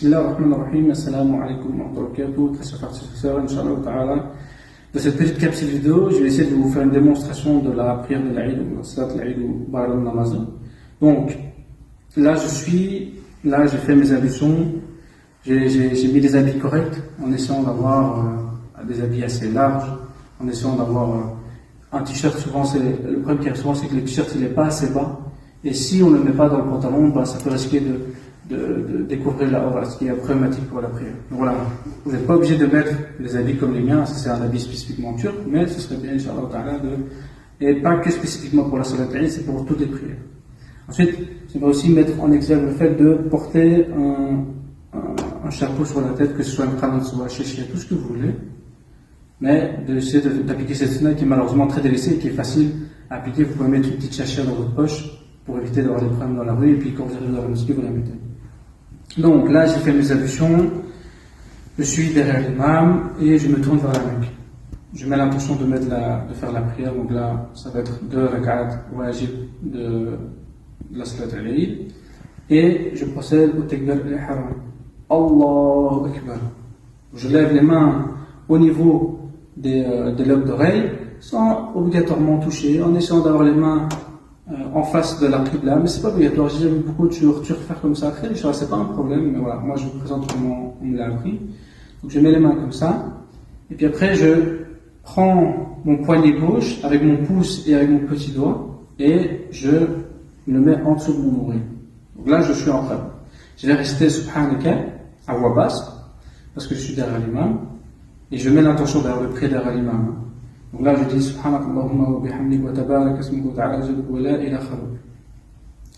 Bismillah ar-Rahman ar-Rahim, assalamu alaikum wa barakatuh, très chers frères et sœurs, Inch'Allah ta'ala. Dans cette petite capsule vidéo, je vais essayer de vous faire une démonstration de la prière de l'Aïd, ou la salat l'Aïd ou Ba'al namaz. Donc, là j'ai fait mes ablutions, j'ai mis des habits corrects, en essayant d'avoir des habits assez larges, en essayant d'avoir un t-shirt. Souvent, le problème qu'il y a souvent, c'est que le t-shirt il n'est pas assez bas, et si on ne le met pas dans le pantalon, ça peut risquer de découvrir la aura, ce qui est problématique pour la prière. Donc voilà, vous n'êtes pas obligé de mettre des habits comme les miens, c'est un habit spécifiquement turc, mais ce serait bien, Inch'Allah ta'ala, et pas que spécifiquement pour la salat al-Eid, c'est pour toutes les prières. Ensuite, j'aimerais aussi mettre en exergue le fait de porter un chapeau sur la tête, que ce soit un khanan, soit un chéchia, tout ce que vous voulez, mais d'essayer d'appliquer cette sunna qui est malheureusement très délaissée et qui est facile à appliquer. Vous pouvez mettre une petite chachia dans votre poche pour éviter d'avoir des problèmes dans la rue, et puis quand vous arrivez dans la mosquée, vous la mettez. Donc là, j'ai fait mes ablutions, je suis derrière l'imam et je me tourne vers la Mecque. Je mets l'intention de faire la prière, donc là, ça va être 2 rak'at wajib de la salat al-Eid, et je procède au takbir al-ihram. Allahu Akbar. Je lève les mains au niveau des lobes d'oreilles, sans obligatoirement toucher, en essayant d'avoir les mains en face de la qibla, mais c'est pas obligatoire. J'ai vu beaucoup de Turcs faire comme ça. Après, c'est pas un problème, mais voilà, moi je vous présente comment on me l'a appris. Donc je mets les mains comme ça, et puis après je prends mon poignet gauche avec mon pouce et avec mon petit doigt, et je le mets en dessous de mon nombril. Donc là je suis en train. Je vais rester subhanaka à voix basse, parce que je suis derrière l'imam, et je mets l'intention derrière le prier derrière l'imam. Donc là, je dis Subhanakallahumma wa bihamdik wa tabarak asmuka wa ta'ala jadduka wa la ilaha kharuk.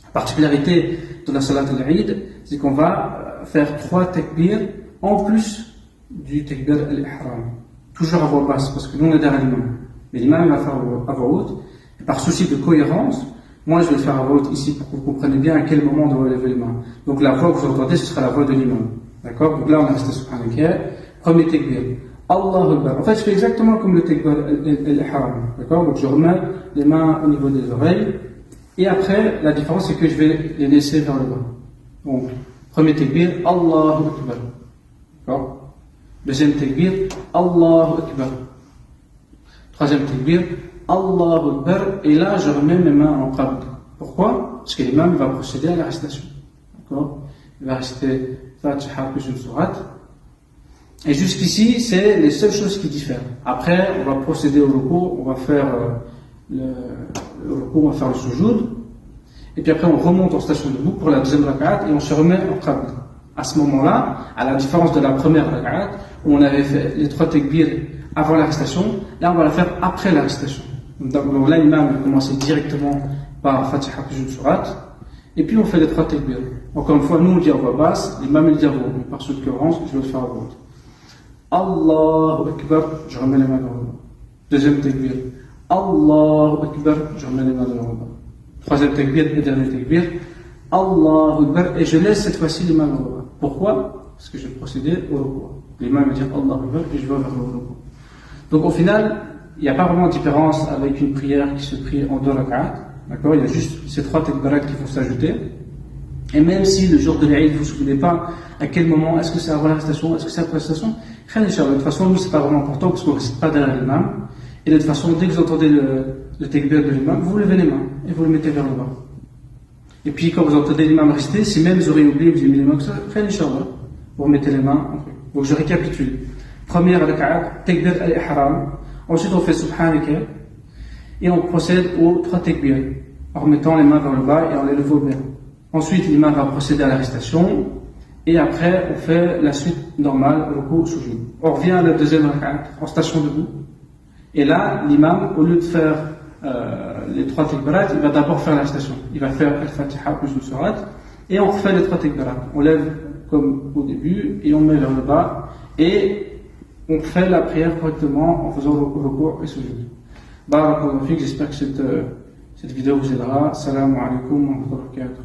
La particularité de la salat al-Eid, c'est qu'on va faire 3 takbirs en plus du takbir al-ihram. Toujours à voix basse, parce que nous on est derrière l'imam. Mais l'imam va faire à voix haute. Et par souci de cohérence, moi je vais le faire à voix haute ici pour que vous compreniez bien à quel moment on doit lever les mains. Donc la voix que vous entendez, ce sera la voix de l'imam. D'accord? Donc là on est resté Subhanaka. Premier takbir. Allahu Akbar. En fait, je fais exactement comme le takbir al-ihram. D'accord? Donc, je remets les mains au niveau des oreilles. Et après, la différence, c'est que je vais les laisser vers le bas. Donc, premier takbir, Allahu Akbar. D'accord? Deuxième takbir, Allahu Akbar. Troisième takbir, Allahu Akbar. Et là, je remets mes mains en qabd. Pourquoi? Parce que l'imam va procéder à la récitation. D'accord? Il va réciter Fatiha plus une sourate. Et jusqu'ici, c'est les seules choses qui diffèrent. Après, on va procéder au repos, on va faire le repos, on va faire le sujoud. Et puis après, on remonte en station debout pour la deuxième rak'at et on se remet en qabd. À ce moment-là, à la différence de la première rak'at, où on avait fait les 3 takbirs avant la récitation, là, on va la faire après la récitation. Donc là, l'imam va commencer directement par Fatiha plus une sourate. Et puis, on fait les 3 takbirs. Encore une fois, nous, on le dit à voix basse, l'imam, il dit à voix haute. Mais par souci de cohérence, je vais le faire à voix haute. Allahu Akbar, je remets les mains dans le bas. Deuxième takbir. Allahu Akbar, je remets les mains dans le bas. Troisième takbir et dernier takbir. Allahu Akbar, et je laisse cette fois-ci les mains dans le bas. Pourquoi? Parce que je vais procéder au repos. L'imam va dire Allahu Akbar et je vais vers le repos. Donc au final, il n'y a pas vraiment de différence avec une prière qui se prie en 2 rak'at. D'accord? Il y a juste ces 3 takbirat qui vont s'ajouter. Et même si le jour de l'Aïd, vous ne vous souvenez pas à quel moment, est-ce que c'est avant la récitation, est-ce que c'est après la récitation, de toute façon, nous, c'est pas vraiment important parce qu'on ne reste pas derrière l'imam. Et de toute façon, dès que vous entendez le takbir de l'imam, vous levez les mains et vous le mettez vers le bas. Et puis, quand vous entendez l'imam rester, si même vous aurez oublié, vous avez mis les mains comme ça, vous remettez les mains. Donc, je récapitule. Première rak'at, takbir al-ihram. Ensuite, on fait subhanaka. Et on procède aux 3 takbirs, en remettant les mains vers le bas et en les levant bien. Ensuite, l'imam va procéder à la récitation, et après, on fait la suite normale, repos, sujoud. On revient à la deuxième rak'at, en station debout, et là, l'imam, au lieu de faire les 3 takbirat, il va d'abord faire la récitation. Il va faire al-Fatiha plus une sourate, et on refait les 3 takbirat. On lève comme au début, et on met vers le bas, et on fait la prière correctement en faisant le repos et sujoud. Barakallahu fik, j'espère que cette vidéo vous aidera. Assalamu alaikum wa rahmatullahi wa barakatuh.